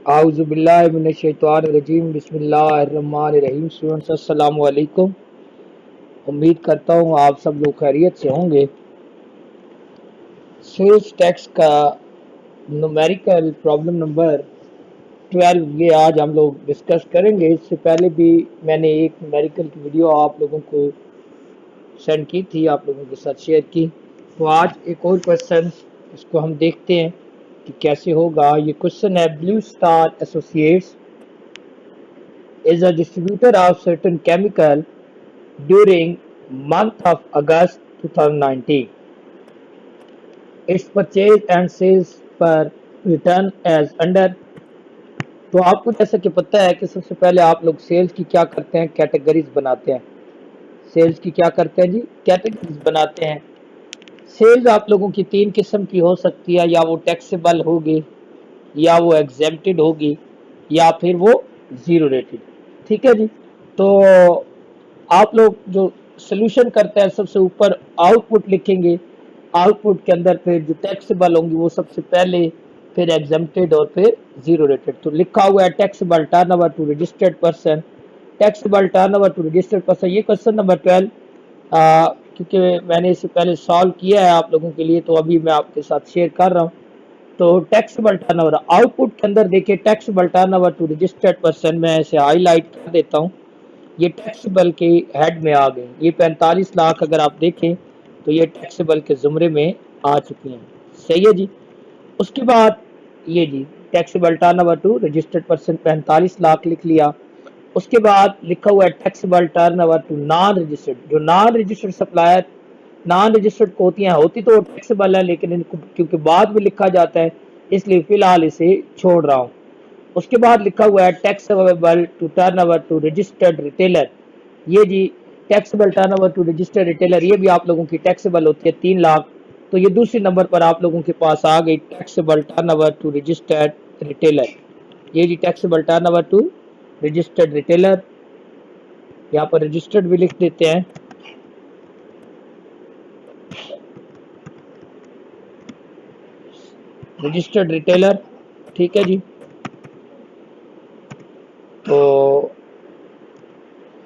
आउज़ुबिल्लाहिमिनश्शैतानिर्रजीम बिस्मिल्लाहिर्रहमानिर्रहीम। स्टूडेंट्स अस्सलाम वालेकुम। उम्मीद करता हूँ आप सब लोग खैरियत से होंगे। सेल्स टैक्स का न्यूमेरिकल प्रॉब्लम नंबर 12 ये आज हम लोग डिस्कस करेंगे। इससे पहले भी मैंने एक न्यूमेरिकल की वीडियो आप लोगों को सेंड की थी, आप लोगों के साथ शेयर की। तो आज एक और क्वेश्चन, इसको हम देखते हैं कि कैसे होगा। ये क्वेश्चन है, blue star associates is a distributor of certain chemical during month of August 2019. Its purchase and sales per return as under। तो आपको जैसा कि पता है कि सबसे पहले आप लोग सेल्स की क्या करते हैं, कैटेगरीज बनाते हैं। सेल्स की क्या करते हैं जी, कैटेगरीज बनाते हैं। सेल्स आप लोगों की तीन किस्म की हो सकती है, या वो टैक्सेबल होगी, या वो एग्जेम्प्टेड होगी, या फिर वो जीरो रेटेड। ठीक है जी। तो आप लोग जो सोल्यूशन करते हैं सबसे ऊपर आउटपुट लिखेंगे। आउटपुट के अंदर फिर जो टैक्सेबल होंगी वो सबसे पहले, फिर एग्जेम्प्टेड और फिर जीरो रेटेड। तो लिखा हुआ है taxable turnover to registered person, taxable turnover to registered person. ये क्वेश्चन नंबर 12 क्योंकि मैंने इससे पहले सॉल्व किया है आप लोगों के लिए, तो अभी मैं आपके साथ शेयर कर रहा हूँ। तो टैक्सेबल टर्नओवर आउटपुट के अंदर देखिए, taxable turnover to registered person, मैं इसे हाईलाइट कर देता हूँ। ये टैक्सेबल के हेड में आ गए। ये 45 लाख अगर आप देखें तो ये टैक्सेबल के जुमरे में आ चुकी हैं। सही है जी। उसके बाद ये जी taxable turnover to registered person 45 lakh लिख लिया। उसके बाद लिखा हुआ है taxable turnover to non registered. जो non registered supplier, non registered होती तो टैक्सेबल है, लेकिन इनको क्योंकि बाद में लिखा जाता है इसलिए फिलहाल इसे छोड़ रहा हूँ। उसके बाद लिखा हुआ है taxable to turnover to registered retailer. ये जी taxable turnover to registered retailer, ये भी आप लोगों की टैक्सेबल होती है 3 लाख। तो ये दूसरे नंबर पर आप लोगों के पास आ गई taxable turnover to registered retailer. ये जी taxable turnover to registered retailer, यहाँ पर रजिस्टर्ड भी लिख देते हैं। रजिस्टर्ड रिटेलर, ठीक है जी। तो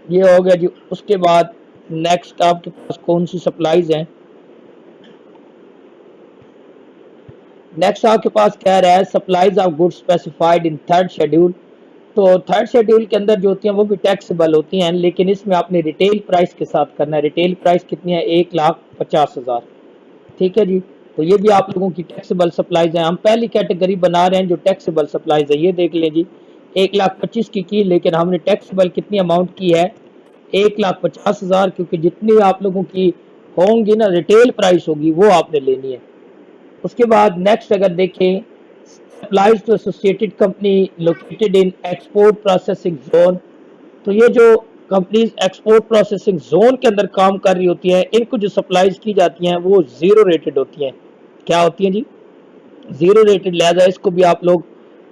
ये हो गया जी। उसके बाद नेक्स्ट आपके पास कौन सी सप्लाईज हैं। नेक्स्ट आपके पास कह रहा है supplies of goods specified in third schedule. तो थर्ड शेड्यूल के अंदर जो होती हैं वो भी टैक्सेबल होती हैं, लेकिन इसमें आपने रिटेल प्राइस के साथ करना है। रिटेल प्राइस कितनी है, 1,50,000। ठीक है जी। तो ये भी आप लोगों की टैक्सेबल सप्लाईज हैं। हम पहली कैटेगरी बना रहे हैं जो टैक्सेबल सप्लाईज है। ये देख लें जी, 1,25,000 की लेकिन हमने टैक्सेबल कितनी अमाउंट की है, 1,50,000, क्योंकि जितनी आप लोगों की होंगी ना रिटेल प्राइस होगी वो आपने लेनी है। उसके बाद नेक्स्ट अगर देखें, supplies to associated company located in export processing zone. तो ये जो कंपनीज एक्सपोर्ट प्रोसेसिंग जोन के अंदर काम कर रही होती है, इनको जो सप्लाईज की जाती हैं वो जीरो रेटेड होती हैं। क्या होती हैं जी, जीरो रेटेड। लिहाजा इसको भी आप लोग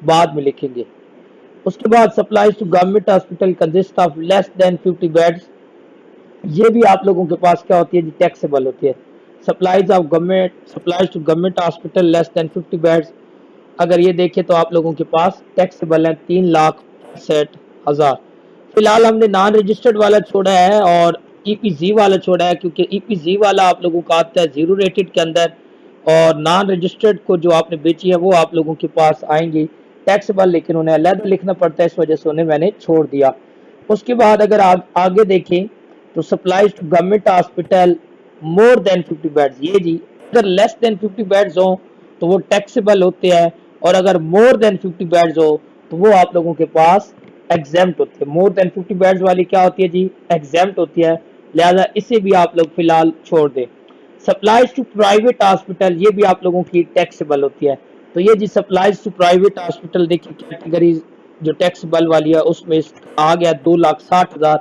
बाद में लिखेंगे। उसके बाद supplies to government hospital consist of less than 50 beds. ये भी आप लोगों के पास क्या होती है जी, टैक्सेबल होती है। Supplies of government, supplies to government hospital less than 50 beds, अगर ये देखें तो आप लोगों के पास टैक्सेबल है 3,65,000। फिलहाल हमने नॉन रजिस्टर्ड वाला छोड़ा है और ईपीजी वाला छोड़ा है, क्योंकि ईपीजी वाला आप लोगों का आता है जीरो रेटेड के अंदर, और नॉन रजिस्टर्ड को जो आपने बेची है वो आप लोगों के पास आएंगी टैक्सेबल, लेकिन उन्हें अलग लिखना पड़ता है, इस वजह से उन्हें मैंने छोड़ दिया। उसके बाद अगर आप आगे देखें तो supplies to government hospital more than 50 beds. ये जी अगर लेस देन 50 बेड्स हो तो वो टैक्सेबल होते हैं, और अगर मोर देन 50 बेड्स हो तो वो आप लोगों के पास एग्जेम्प्ट होती है। मोर देन 50 बेड्स वाली क्या होती है जी, एग्जेम्प्ट होती है। लिहाजा इसे भी आप लोग फिलहाल छोड़ दें। सप्लाईज टू प्राइवेट हॉस्पिटल, ये भी आप लोगों की टैक्सेबल होती है। तो ये जी सप्लाईज टू प्राइवेट हॉस्पिटल देखिए कैटेगरी जो टैक्सेबल वाली है उसमें आ गया 2,60,000।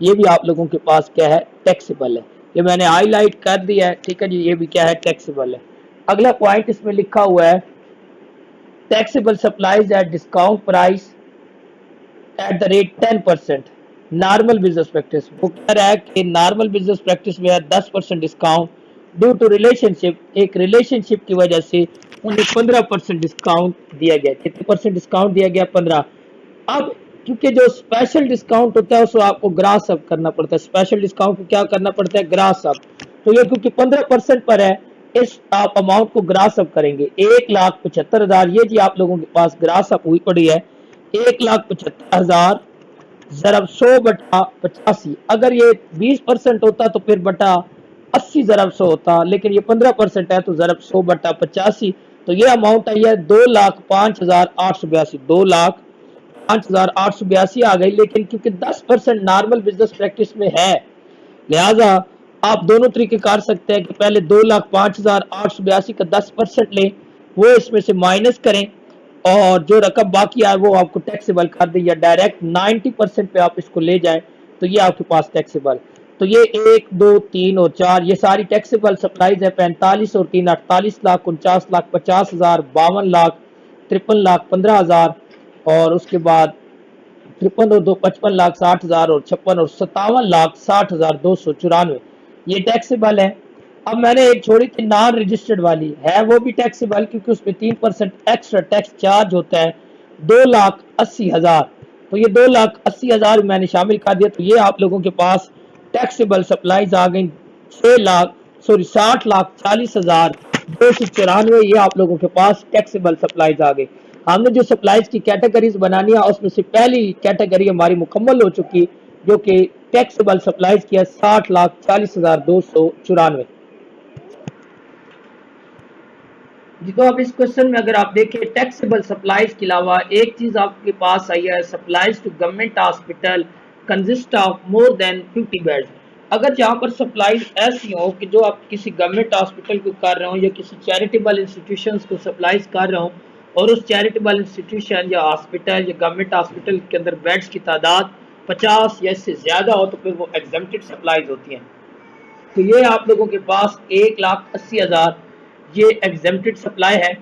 ये भी आप लोगों के पास क्या है, टैक्सेबल है। ये मैंने हाईलाइट कर दिया है, ठीक है जी। ये भी क्या है, टैक्सेबल है। अगला पॉइंट इसमें लिखा हुआ है taxable supplies at discount price at the rate 10%। Normal business practice, वो कह रहा है कि नॉर्मल बिजनेस प्रैक्टिस में है 10% डिस्काउंट ड्यू टू रिलेशनशिप। एक रिलेशनशिप की वजह से उन्हें 15% डिस्काउंट दिया गया। कितने परसेंट डिस्काउंट दिया गया? 15। अब क्योंकि जो स्पेशल डिस्काउंट होता है उसको आपको ग्रास अप करना पड़ता है। स्पेशल डिस्काउंट को क्या करना पड़ता है? Grass up. तो ये क्योंकि 15% पर है, इस आप अमाउंट को ग्रास अप करेंगे। 1,75,000 ये जी आप लोगों के पास ग्रास अप हुई पड़ी है। 1,75,000 ज़रब 100/85। अगर ये 20% होता तो फिर बटा 80 ज़रब 100 होता, लेकिन ये 15% है तो ज़रब 100/85। तो ये अमाउंट आई है 2,05,882। 2,05,882 आ गई। लेकिन क्योंकि 10% नॉर्मल बिजनेस प्रैक्टिस में है, लिहाजा आप दोनों तरीके कर सकते हैं कि पहले 2,05,882 का 10% लें, वो इसमें से माइनस करें और जो रकम बाकी आए वो आपको टैक्सेबल कर दें, या डायरेक्ट 90% पे आप इसको ले जाएं तो ये आपके पास टैक्सेबल। तो ये 1, 2, 3 और 4 ये सारी टैक्सेबल सप्लाईज है। 45 और 3 48 लाख, 49 लाख 50,000, 52 लाख, 53 लाख 15,000 और उसके बाद 53 और 2 55 लाख 60,000 और 56 और 57 लाख 60,294 ये टैक्सेबल है। अब मैंने एक छोड़ी थी नॉन रजिस्टर्ड वाली, है वो भी टैक्सेबल क्योंकि उसमें 3% एक्स्ट्रा टैक्स चार्ज होता है, 2,80,000। तो ये 2,80,000 मैंने शामिल कर दिया। तो ये आप लोगों के पास टैक्सेबल सप्लाईज आ गई 60,40,294। ये आप लोगों के पास टैक्सेबल सप्लाईज आ गई। हमने जो सप्लाईज की कैटेगरीज बनानी है उसमें से पहली कैटेगरी हमारी मुकम्मल हो चुकी, जो कि टैक्सेबल सप्लाईज की है 60,40,294। जी तो अब इस क्वेश्चन में अगर आप देखें टैक्सेबल सप्लाईज के अलावा एक चीज आपके पास आई है, supplies to government hospital consist of more than 50 beds. अगर जहाँ पर सप्लाईज ऐसी हो कि जो आप किसी गवर्नमेंट हॉस्पिटल को कर रहे हो या किसी चैरिटेबल इंस्टीट्यूशंस को सप्लाईज कर रहे हो और उस चैरिटेबल इंस्टीट्यूशन या हॉस्पिटल या गवर्नमेंट हॉस्पिटल के अंदर बेड्स की तादाद 50 या इससे ज़्यादा हो तो फिर वो एग्जम्प्टेड सप्लाईज होती हैं। तो ये आप लोगों के पास 1,80,000 ये एग्जेम्प्टेड सप्लाई है।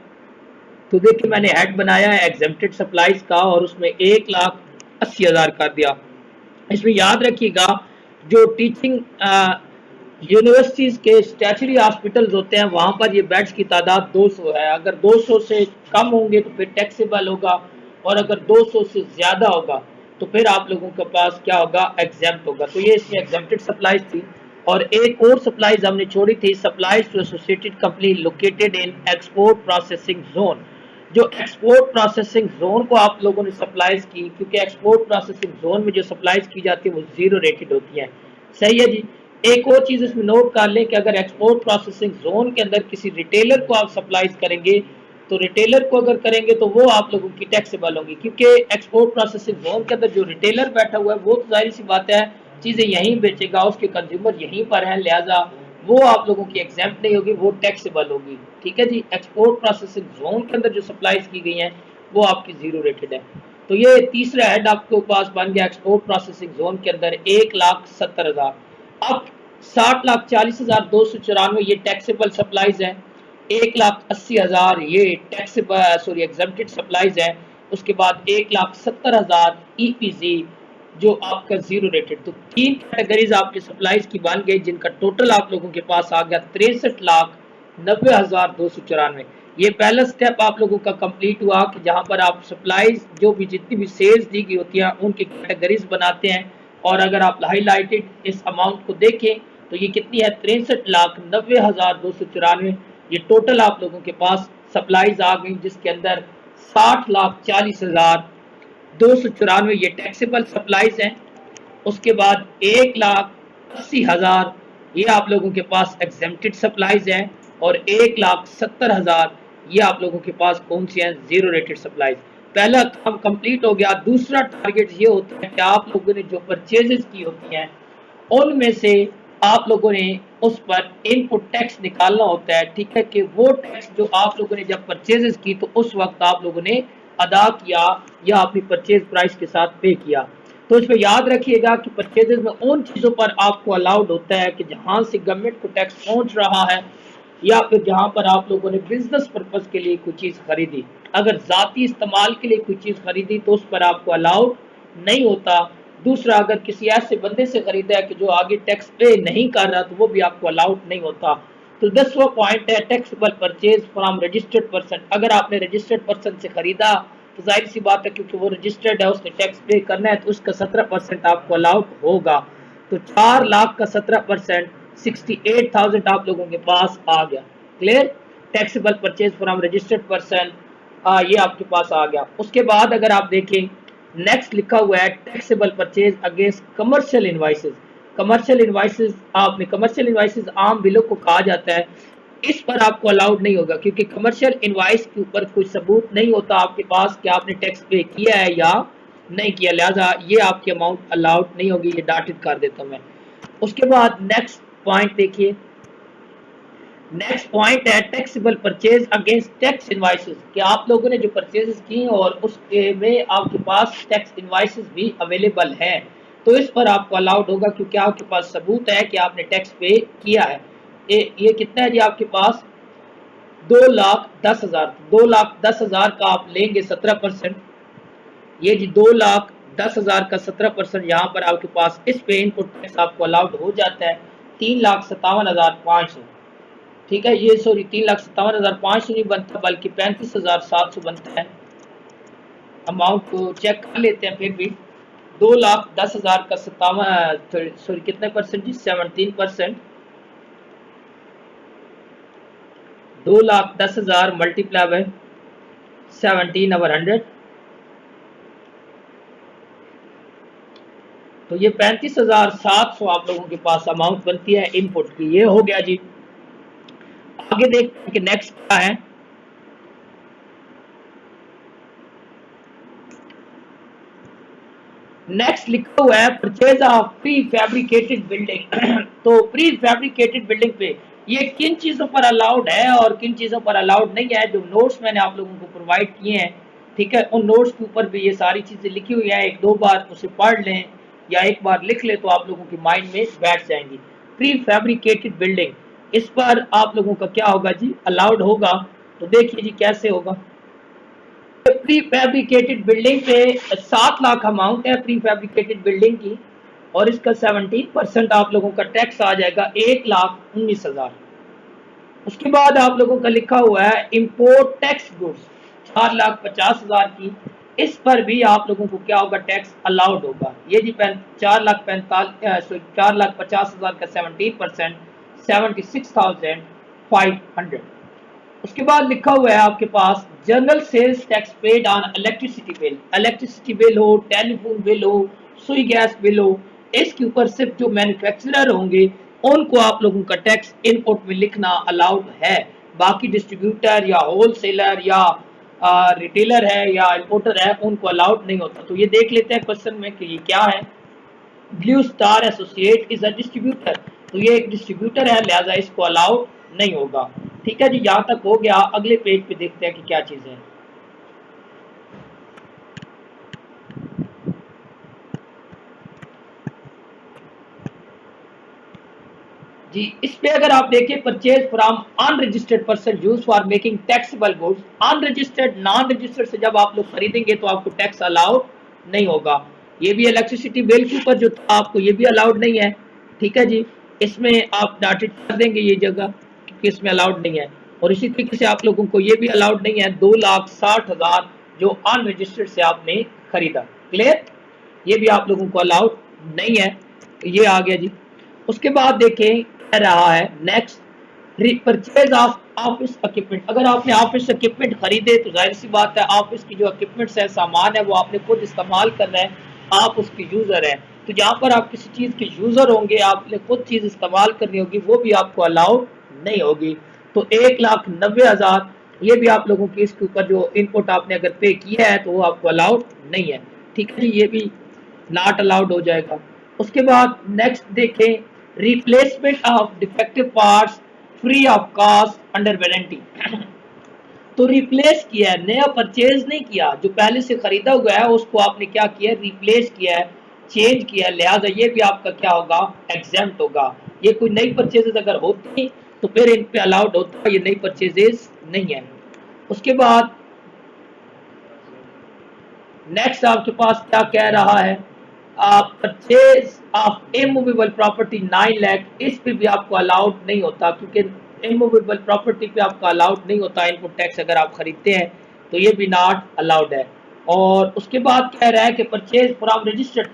तो देखिए मैंने हेड बनाया है एग्जेम्प्टेड सप्लाईज का और उसमें 1,80,000 कर दिया। इसमें याद रखिएगा जो टीचिंग यूनिवर्सिटीज़ के स्टैचुरी हॉस्पिटल्स होते हैं वहाँ पर ये बेड्स की तादाद 200 है। अगर 200 से कम होंगे तो फिर टैक्सेबल होगा और अगर 200 से ज़्यादा होगा तो फिर आप लोगों के पास क्या होगा? एग्जेम्प्ट होगा। तो ये इसमें एग्जेम्प्टेड सप्लाईज थी। और एक और सप्लाईज हमने छोड़ी थी, supplies to associated company located in export processing zone. जो एक्सपोर्ट प्रोसेसिंग जोन को आप लोगों ने सप्लाईज की, क्योंकि एक्सपोर्ट प्रोसेसिंग जोन में जो सप्लाईज की जाती है वो जीरो रेटेड होती है। सही है जी। एक और चीज इसमें नोट कर लें कि अगर एक्सपोर्ट प्रोसेसिंग जोन के अंदर किसी रिटेलर को आप सप्लाईज करेंगे तो रिटेलर को अगर करेंगे तो वो आप लोगों की टैक्सेबल होगी, क्योंकि एक्सपोर्ट प्रोसेसिंग जोन के अंदर जो रिटेलर बैठा हुआ है वो तो जाहिर सी बात है चीजें यहीं बेचेगा, उसके कंज्यूमर यहीं पर हैं, लिहाजा वो आप लोगों की एग्जाम्प्ट नहीं होगी, वो टैक्सेबल होगी। ठीक है जी। एक्सपोर्ट प्रोसेसिंग जोन के अंदर जो सप्लाईज की गई हैं वो आपकी जीरो रेटेड है। तो ये तीसरा हेड आपके पास बन गया एक्सपोर्ट प्रोसेसिंग जोन के अंदर 1,70,000। अब 60,40,294 ये टैक्सेबल सप्लाईज है। 1,80,000 ये टैक्सेबल एग्जम्प्टेड सप्लाईज है। उसके बाद 1,70,000 ईपीजी जो आपका जीरो रेटेड। तो तीन कैटेगरीज आपकी सप्लाईज की बन गई जिनका टोटल आप लोगों के पास आ गया 63,90,294। ये पहला स्टेप आप लोगों का कंप्लीट हुआ कि जहां पर आप सप्लाईज जो भी जितनी भी सेल्स दी गई होती है उनकी कैटेगरीज बनाते हैं। और अगर आप हाईलाइटेड इस अमाउंट को देखें तो ये कितनी है? 63,90,294। ये टोटल आप लोगों के पास सप्लाईज आ गई जिसके अंदर 60,40,294 ये टैक्सेबल सप्लाईज हैं। उसके बाद 1,80,000 ये आप लोगों के पास एग्जेम्प्टेड सप्लाईज हैं और 1,70,000 ये आप लोगों के पास कौन सी हैं? Zero rated supplies. पहला काम कंप्लीट हो गया। दूसरा टारगेट ये होता है कि आप लोगों ने जो परचेजेस की होती हैं उनमें से आप लोगों ने उस पर इनपुट टैक्स निकालना होता है। ठीक है कि वो टैक्स जो आप लोगों ने जब परचेजेस की तो उस वक्त आप लोगों ने अदा किया या अपनी परचेज प्राइस के साथ पे किया। तो इसमें याद रखिएगा कि परचेजेस में उन चीज़ों पर आपको अलाउड होता है कि जहाँ से गवर्नमेंट को टैक्स पहुँच रहा है या फिर जहाँ पर आप लोगों ने बिजनेस पर्पज़ के लिए कोई चीज़ खरीदी। अगर ज़ाती इस्तेमाल के लिए कोई चीज़ खरीदी तो उस पर आपको अलाउड नहीं होता। दूसरा, अगर किसी ऐसे बंदे से खरीदा है कि जो आगे टैक्स पे नहीं कर रहा तो वो भी आपको अलाउड नहीं होता। तो 10वां पॉइंट है taxable purchase from registered person. अगर आपने रजिस्टर्ड पर्सन से खरीदा तो जाहिर सी बात है क्योंकि वो रजिस्टर्ड है, उसने टैक्स पे करना है, तो उसका 17% आपको अलाउड होगा। तो 4 लाख का 17% 68,000 आप लोगों के पास आ गया। Clear? Taxable purchase from registered person ये आपके पास आ गया। उसके बाद अगर आप देखें नेक्स्ट लिखा हुआ है taxable purchase against commercial invoices. Commercial invoices, आपने कमर्शियल इनवाइसेस आम बिलों को कहा जाता है, इस पर आपको अलाउड नहीं होगा क्योंकि कमर्शियल इनवाइस के ऊपर कोई सबूत नहीं होता आपके पास कि आपने टैक्स पे किया है या नहीं किया, लिहाजा ये आपकी अमाउंट अलाउड नहीं होगी। ये डाटेड कर देता हूं मैं। उसके बाद नेक्स्ट पॉइंट देखिए, नेक्स्ट पॉइंट है taxable purchase against tax invoices कि आप लोगों ने जो परचेजेस की और उसके में आपके पास टैक्स इनवाइसेस भी अवेलेबल हैं, तो इस पर आपको अलाउड होगा क्योंकि आपके पास सबूत है कि आपने टैक्स पे किया है। ये कितना है जी आपके पास? 2,10,000। 2,10,000 का आप लेंगे 17%। ये जी 2,10,000 का 17% यहाँ पर आपके पास इस पे इनपुट टैक्स आपको अलाउड हो जाता है 3,57,500। ठीक है, ये सॉरी 3,57,500 नहीं बनता बल्कि 35,700 बनता है। अमाउंट को चेक कर लेते हैं फिर भी। 2,10,000 का 57 सॉरी कितने परसेंट जी? 17%। 2,10,000 मल्टीप्लाई बाय 17/100, तो ये 35,700 आप लोगों के पास अमाउंट बनती है इनपुट की। ये हो गया जी। आगे देखते हैं कि नेक्स्ट क्या है। नेक्स्ट लिखा हुआ है purchase of pre fabricated building. तो प्री फैब्रिकेटेड बिल्डिंग पे ये किन चीजों पर अलाउड है और किन चीजों पर अलाउड नहीं है, जो नोट्स मैंने आप लोगों को प्रोवाइड किए हैं, ठीक है, उन नोट्स के ऊपर भी ये सारी चीजें लिखी हुई है। एक दो बार उसे पढ़ लें या एक बार लिख ले तो आप लोगों की माइंड में बैठ जाएंगी। प्री फैब्रिकेटेड बिल्डिंग, इस पर आप लोगों का क्या होगा जी? अलाउड होगा। तो देखिए जी कैसे होगा। प्री फैब्रिकेटेड बिल्डिंग पे 7 लाख अमाउंट है प्री फैब्रिकेटेड बिल्डिंग की, और इसका 17% आप लोगों का टैक्स आ जाएगा 1,19,000। उसके बाद आप लोगों का लिखा हुआ है इंपोर्ट टैक्स गुड्स 4,50,000 की, इस पर भी आप लोगों को क्या होगा? टैक्स अलाउड होगा। ये जी 4,50,000 का 17% 76,500। उसके बाद लिखा हुआ है आपके पास general sales tax paid on electricity bill. Electricity bill हो, टेलीफोन बिल हो, सुई गैस बिल हो, इसके ऊपर सिर्फ जो मैन्युफैक्चरर होंगे उनको आप लोगों का टैक्स इनपुट में लिखना अलाउड है। बाकी डिस्ट्रीब्यूटर या होलसेलर या रिटेलर है या इंपोर्टर है उनको अलाउड नहीं होता। तो ये देख लेते हैं क्वेश्चन में कि ये क्या है। Blue star associate is a distributor, तो ये एक डिस्ट्रीब्यूटर है, लिहाजा इसको अलाउड नहीं होगा। ठीक है जी, यहाँ तक हो गया। अगले पेज पे देखते हैं कि क्या चीजें हैं जी। इस पे अगर आप देखिए purchase from unregistered person use for making taxable goods, unregistered non registered से जब आप लोग खरीदेंगे तो आपको टैक्स अलाउड नहीं होगा। ये भी इलेक्ट्रिसिटी बिल के ऊपर जो था आपको ये भी अलाउड नहीं है। ठीक है जी, इसमें आप डाटेड कर देंगे ये जगह क्योंकि इसमें अलाउड नहीं है। और इसी तरीके से आप लोगों को ये भी अलाउड नहीं है 2,60,000 जो अनरजिस्टर्ड से आपने खरीदा। क्लियर? ये भी आप लोगों को अलाउड नहीं है। ये आ गया जी। उसके बाद देखें कह रहा है next purchase of office equipment. अगर आपने ऑफिस इक्विपमेंट खरीदे तो जाहिर सी बात है ऑफिस की जो इक्विपमेंट्स है, सामान है, वो आपने खुद इस्तेमाल करना है, आप उसके यूजर हैं। तो जहाँ पर आप किसी चीज के यूजर होंगे, आपने खुद चीज इस्तेमाल करनी होगी, वो भी आपको अलाउड नहीं होगी। तो 1,90,000 ये भी आप लोगों की इसके ऊपर जो इनपुट आपने अगर पे किया है तो वो आपको अलाउड नहीं है। ठीक है जी, ये भी नॉट अलाउड हो जाएगा। उसके बाद नेक्स्ट देखें replacement of defective parts free of cost under warranty. तो रिप्लेस किया है, नया परचेज नहीं किया, जो पहले से खरीदा हुआ है उसको आपने क्या किया? रिप्लेस किया है, चेंज किया है, लिहाजा ये भी आपका क्या होगा? एग्जेम्प्ट होगा। ये कोई नई परचेजेस अगर होती तो फिर इन पे अलाउड होता, ये नई परचेजेस नहीं है। उसके बाद नेक्स्ट आपके पास क्या कह रहा है? Purchase of immovable property 9 lakh, इस पे भी आपको अलाउड नहीं होता क्योंकि इमूवेबल प्रॉपर्टी पे आपका अलाउड नहीं होता इनपुट टैक्स, अगर आप खरीदते हैं तो ये भी नॉट अलाउड है। और उसके बाद कह रहा है कि परचेज फ्रॉम रजिस्टर्ड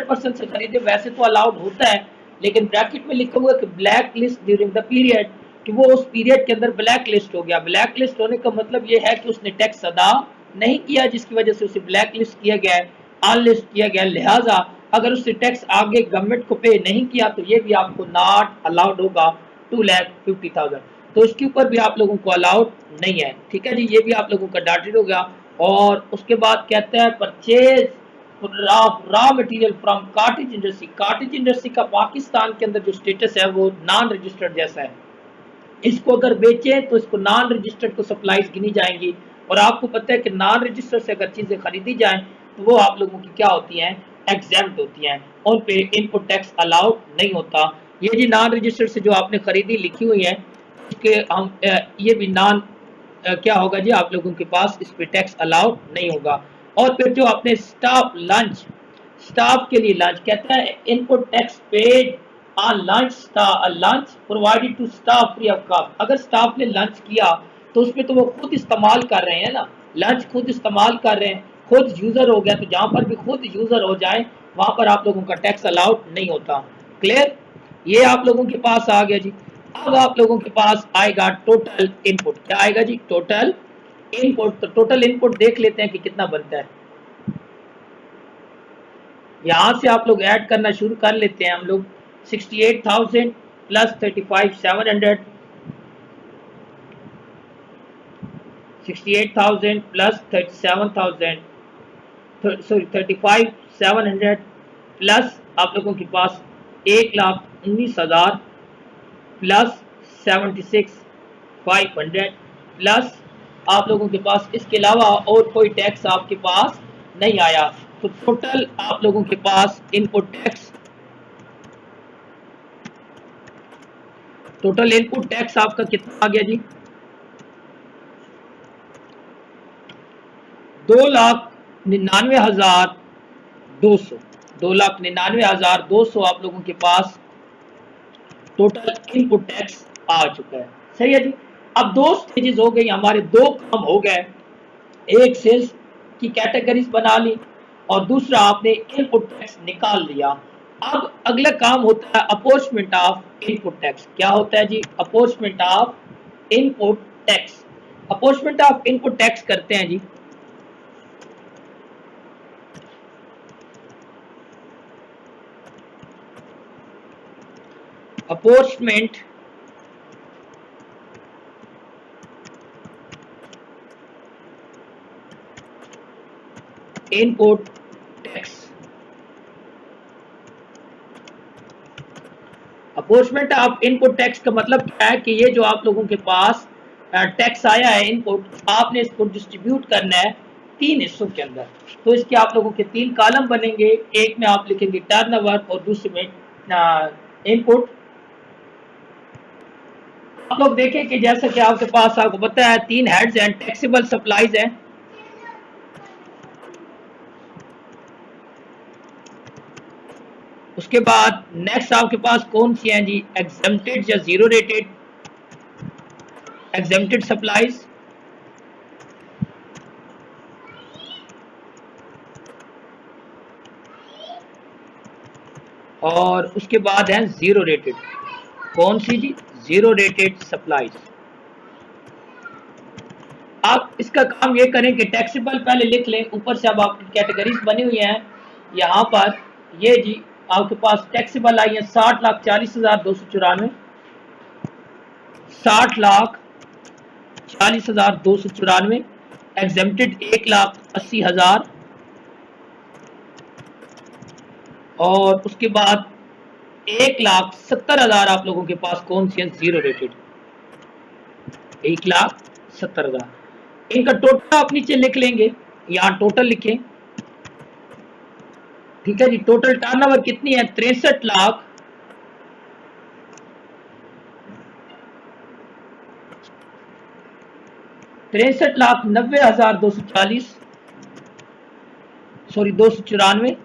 पर्सन से खरीदे, वैसे तो अलाउड होता है, लेकिन ब्रैकेट में लिखा हुआ है कि black list during the period, कि वो उस पीरियड के अंदर ब्लैक लिस्ट हो गया। ब्लैक लिस्ट होने का मतलब ये है कि उसने टैक्स अदा नहीं किया, जिसकी वजह से उसे ब्लैक लिस्ट किया गया है, अनलिस्ट किया गया। लिहाजा अगर उसने टैक्स आगे गवर्नमेंट को पे नहीं किया तो ये भी आपको नॉट अलाउड होगा 2,50,000, तो इसके ऊपर भी आप लोगों को अलाउड नहीं है। ठीक है जी, ये भी आप लोगों का डाटेड हो गया। और उसके बाद कहता है purchase raw material from cartage industry. Cartage industry का पाकिस्तान के अंदर जो स्टेटस है वो नॉन रजिस्टर्ड जैसा है, इसको अगर बेचें तो इसको नॉन रजिस्टर्ड को सप्लाईज गिनी जाएंगी। और आपको पता है कि नॉन रजिस्टर्ड से अगर चीज़ें खरीदी जाएं तो वो आप लोगों की क्या होती हैं, एग्जेम्प्ट होती हैं, उन पे इनपुट टैक्स अलाउड नहीं होता। ये जी नॉन रजिस्टर्ड से जो आपने खरीदी लिखी हुई है, इसके हम ये भी नॉन क्या होगा जी, आप लोगों के पास इस पे टैक्स अलाउड नहीं होगा। और फिर जो आपने स्टाफ लंच, स्टाफ के लिए लंच कहता है input tax paid on lunch provided to staff free of cost. अगर स्टाफ ने लंच किया तो उसमें तो वो खुद इस्तेमाल कर रहे हैं ना, लंच खुद इस्तेमाल कर रहे हैं, खुद यूजर हो गया, तो जहां पर भी खुद यूजर हो जाए वहां पर आप लोगों का टैक्स अलाउड नहीं होता। क्लियर, ये आप लोगों के पास आ गया जी। अब आप लोगों के पास आएगा टोटल इनपुट। क्या आएगा जी, टोटल इनपुट। तो टोटल इनपुट देख लेते हैं कि कितना बनता है। यहां से आप लोग ऐड करना शुरू कर लेते हैं हम लोग। 68,000 प्लस 35,700, 68,000 प्लस 37,000, सॉरी 35,700 प्लस आप लोगों के पास 1,19,000 प्लस 76,500 प्लस आप लोगों के पास इसके अलावा और कोई टैक्स आपके पास नहीं आया। तो टोटल आप लोगों के पास input tax, total input tax आपका कितना आ गया जी, 2,99,200, 2,99,200 आप लोगों के पास टोटल इनपुट टैक्स आ चुका है। सही है जी। अब दो स्टेजेस हो गई हमारे, दो काम हो गए, एक सेल्स की कैटेगरीज बना ली और दूसरा आपने इनपुट टैक्स निकाल लिया। अब अगला काम होता है अपोर्चमेंट ऑफ इनपुट टैक्स। क्या होता है जी, apportionment of input tax. Apportionment of input tax करते हैं जी। Apportionment input tax. Apportionment of input tax का मतलब क्या है कि ये जो आप लोगों के पास टैक्स आया है इनपुट, आपने इसको डिस्ट्रीब्यूट करना है तीन हिस्सों के अंदर। तो इसके आप लोगों के तीन कॉलम बनेंगे, एक में आप लिखेंगे टर्नओवर और दूसरे में इनपुट। आप लोग देखें कि जैसा कि आपके पास आपको पता है तीन हेड्स हैं, टैक्सेबल सप्लाईज हैं, उसके बाद नेक्स्ट आपके पास कौन सी हैं जी, एग्जेम्प्टेड या जीरो रेटेड, एग्जेम्प्टेड सप्लाईज, और उसके बाद है जीरो रेटेड। कौन सी जी, जीरो रेटेड सप्लाईज। आप इसका काम ये करें कि टैक्सेबल पहले लिख लें, ऊपर से अब आपकी कैटेगरीज बनी हुई हैं यहाँ पर। ये जी आपके पास टैक्सेबल आई है 60,40,294, 60,40,294, एग्जेम्प्टेड 1,80,000, और उसके बाद 1,70,000 आप लोगों के पास कौन सी है, जीरो रेटेड, 1,70,000। इनका टोटल आप नीचे लिख लेंगे, यहाँ टोटल लिखें। ठीक है जी, टोटल टर्नओवर कितनी है, 63,90,240, सॉरी 294।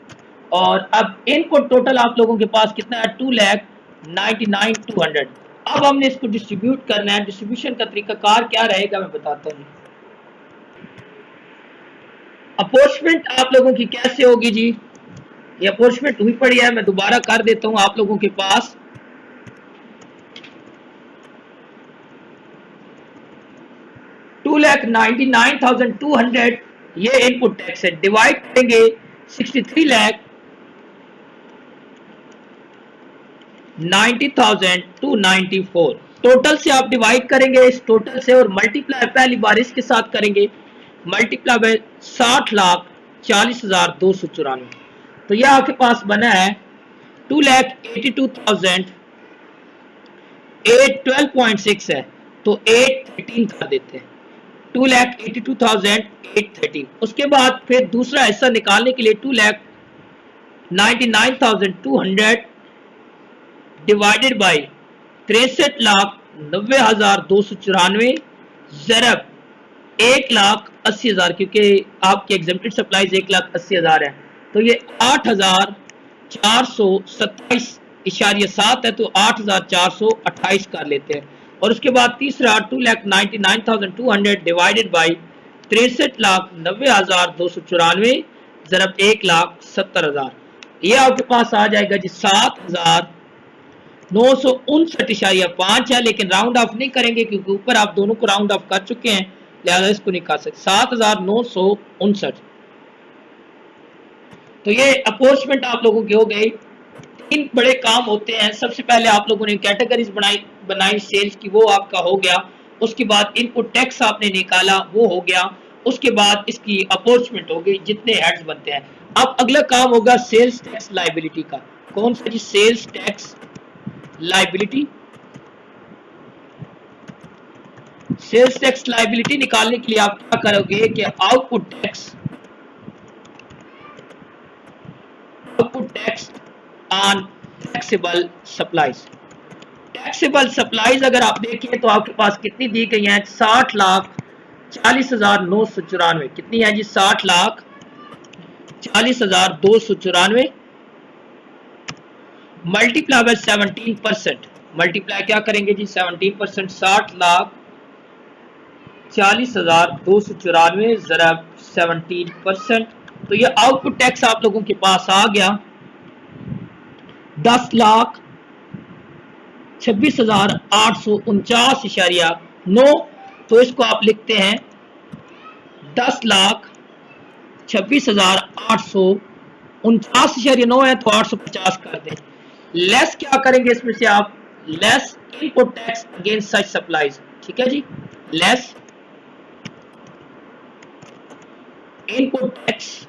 और अब इनपुट टोटल आप लोगों के पास कितना है, 2,99,200। अब हमने इसको डिस्ट्रीब्यूट करना है। डिस्ट्रीब्यूशन का तरीकाकार क्या रहेगा मैं बताता हूँ। अपॉर्चमेंट आप लोगों की कैसे होगी जी, ये अपॉर्चमेंट हुई पड़ी है, मैं दोबारा कर देता हूँ आप लोगों के पास। $2,99,200 ये इनपुट टैक्स है। डिवाइड करेंगे 63,90,294। टोटल से आप डिवाइड करेंगे इस टोटल से और मल्टीप्लाई पहली बार इसके साथ करेंगे, मल्टीप्लाई बाय 60,40,294। तो यह आपके पास बना है 2,82,812.6 है, तो 813 कर देते हैं, 2,82,813। उसके बाद फिर दूसरा हिस्सा निकालने के लिए 2,99,200 डिवाइडेड बाई 63,90,294 ज़रब 1,80,000, क्योंकि आपके एग्जेम्प्टेड सप्लाईज 1,80,000 है, तो ये 8,427.7 है, तो 8,428 कर लेते हैं। और उसके बाद तीसरा 2,99,200 डिवाइडेड बाई 63,90,294 ज़रब 1,70,000, ये आपके पास आ जाएगा जी 7,959.5 है, लेकिन राउंड ऑफ नहीं करेंगे क्योंकि ऊपर आप दोनों को राउंड ऑफ कर चुके हैं, लिहाजा इसको नहीं कर सकते। 7,959। तो ये अपॉर्चमेंट आप लोगों की हो गई। तीन बड़े काम होते हैं। सबसे पहले आप लोगों ने कैटेगरीज बनाई सेल्स की, वो आपका हो गया। उसके बाद इनपुट टैक्स आपने निकाला, वो हो गया। उसके बाद इसकी अपॉर्चमेंट हो गई, जितने हेड्स बनते हैं। अब अगला काम होगा सेल्स टैक्स लायबिलिटी का। कौन सा जी? Sales tax liability. Sales tax liability निकालने के लिए आप क्या करोगे कि output tax on taxable supplies. Taxable supplies अगर आप देखें तो आपके पास कितनी दी गई हैं? 60,40,994। कितनी है जी? 60,40,294 मल्टीप्लाई बाय 17%। मल्टीप्लाई क्या करेंगे जी? 17%। 60,40,294 ज़रब 17%। तो ये आउटपुट टैक्स आप लोगों के पास आ गया 10,26,849.9। तो इसको आप लिखते हैं 10,26,849 है, तो 850 कर दें। लेस क्या करेंगे इसमें से आप? Less input tax against such supplies. ठीक है जी, less input tax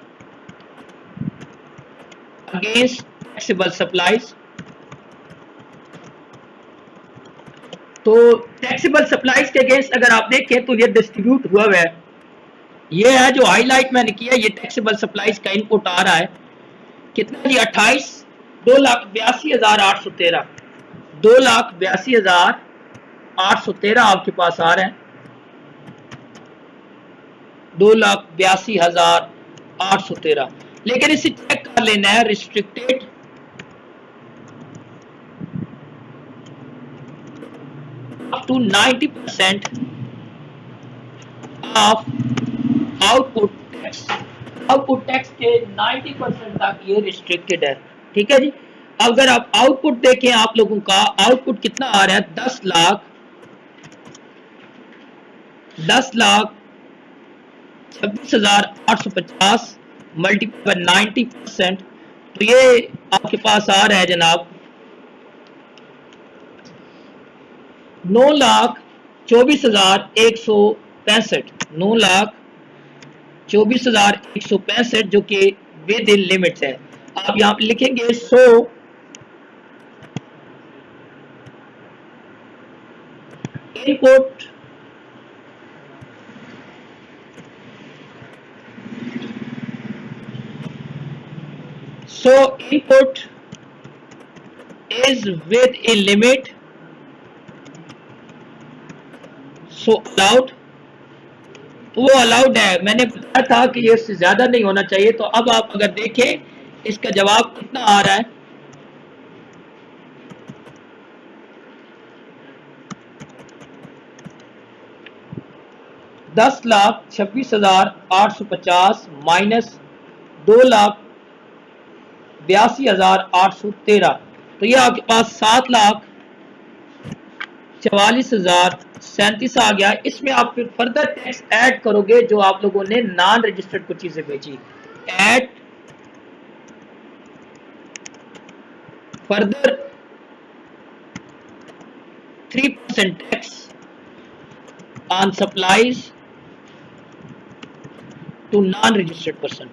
against taxable supplies. तो टैक्सेबल सप्लाईज के अगेंस्ट अगर आप देखें तो ये डिस्ट्रीब्यूट हुआ है। ये है जो हाईलाइट मैंने किया, ये टैक्सेबल सप्लाईज का इनपुट आ रहा है। कितना जी? 2,82,813। 2,82,813 आपके पास आ रहे हैं। 2,82,813। लेकिन इसे चेक कर लेना है, restricted up to 90% of output tax. Output tax के 90% तक ये रिस्ट्रिक्टेड है। ठीक है जी। अगर आप आउटपुट देखें आप लोगों का आउटपुट कितना आ रहा है? 10,26,850 मल्टीप्लाई 90%, तो ये आपके पास आ रहा है जनाब 9,24,165। 9,24,165 जो कि विद इन लिमिट्स है। आप यहाँ पे लिखेंगे 100 input is with a limit, so allowed। तो वो अलाउड है, मैंने बताया था कि ये इससे ज्यादा नहीं होना चाहिए। तो अब आप अगर देखें इसका जवाब कितना आ रहा है? 10,26,850 माइनस 2,82,813, तो ये आपके पास 7,44,037 आ गया। इसमें आप फिर फर्दर टैक्स ऐड करोगे जो आप लोगों ने नॉन रजिस्टर्ड को चीजें बेची, at further 3% tax on supplies to non registered person.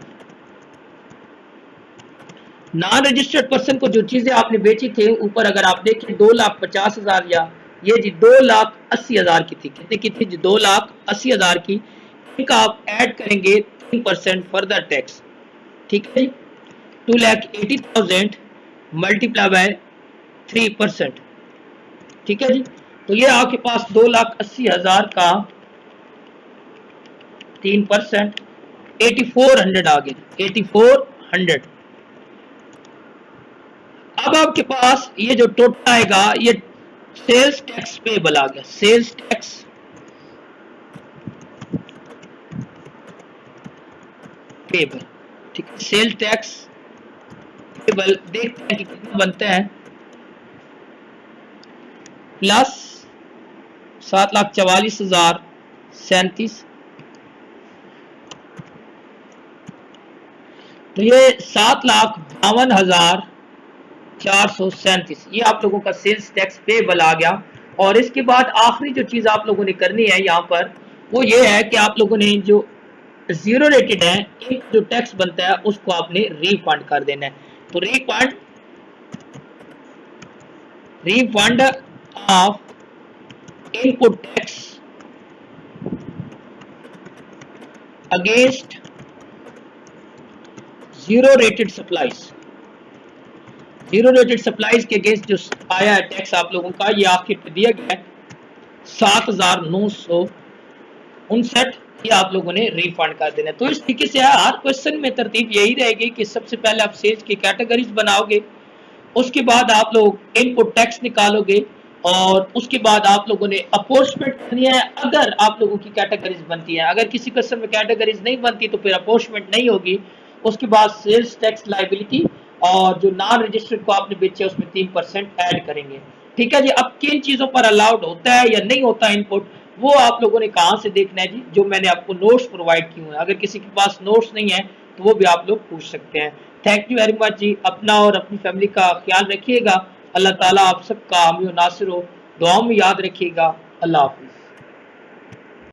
Non registered person को जो चीजें आपने बेची थी ऊपर अगर आप देखें 2,50,000 या ये जी 2,80,000 की थी, कितने की थी जी 2,80,000 की, इनका आप ऐड करेंगे 3% फर्दर टैक्स, ठीक है जी। 2,80,000 मल्टीप्लाई बाय 3%, ठीक है जी। तो ये आपके पास 2,80,000 का 3% 8,400 आ गया, 8,400। अब आपके पास ये जो टोटल आएगा ये सेल्स टैक्स पेबल आ गया, सेल्स टैक्स पेबल, ठीक है। सेल्स टैक्स पेबल देखते हैं कि कितना बनता है, प्लस 7,44,037, तो ये 7,52,437 ये आप लोगों का सेल्स टैक्स पेबल आ गया। और इसके बाद आखिरी जो चीज आप लोगों ने करनी है यहाँ पर वो ये है कि आप लोगों ने जो जीरो रेटेड है एक जो टैक्स बनता है उसको आपने रिफंड कर देना है। तो refund of input tax against zero rated supplies, zero rated supplies के अगेंस्ट जो आया है टैक्स आप लोगों का, ये आखिर पे दिया गया है 7,959, ये आप लोगों ने रिफंड कर देना। तो इस तरीके से हर क्वेश्चन में तरतीब यही रहेगी कि सबसे पहले आप सेल्स की कैटेगरीज बनाओगे, उसके बाद आप लोग इनपुट टैक्स निकालोगे और उसके बाद आप लोगों ने अपोर्शमेंट करनी है अगर आप लोगों की कैटेगरीज बनती है। अगर किसी क्वेश्चन में कैटेगरीज नहीं बनती तो फिर अपोर्शमेंट नहीं होगी। उसके बाद सेल्स टैक्स लायबिलिटी और जो नॉन रजिस्टर्ड को आपने बेचे उसमें 3% ऐड करेंगे, ठीक है जी। अब किन चीजों पर अलाउड होता है या नहीं होता इनपुट, वो आप लोगों ने कहां से देखना है जी, जो मैंने आपको नोट्स प्रोवाइड किए हैं। अगर किसी के पास नोट्स नहीं है तो वो भी आप लोग पूछ सकते हैं। थैंक यू वेरी मच जी। अपना और अपनी फैमिली का ख्याल रखिएगा। अल्लाह ताला आप सबका हामी और नासिर हो, दुआओं में याद रखिएगा। अल्लाह हाफिज।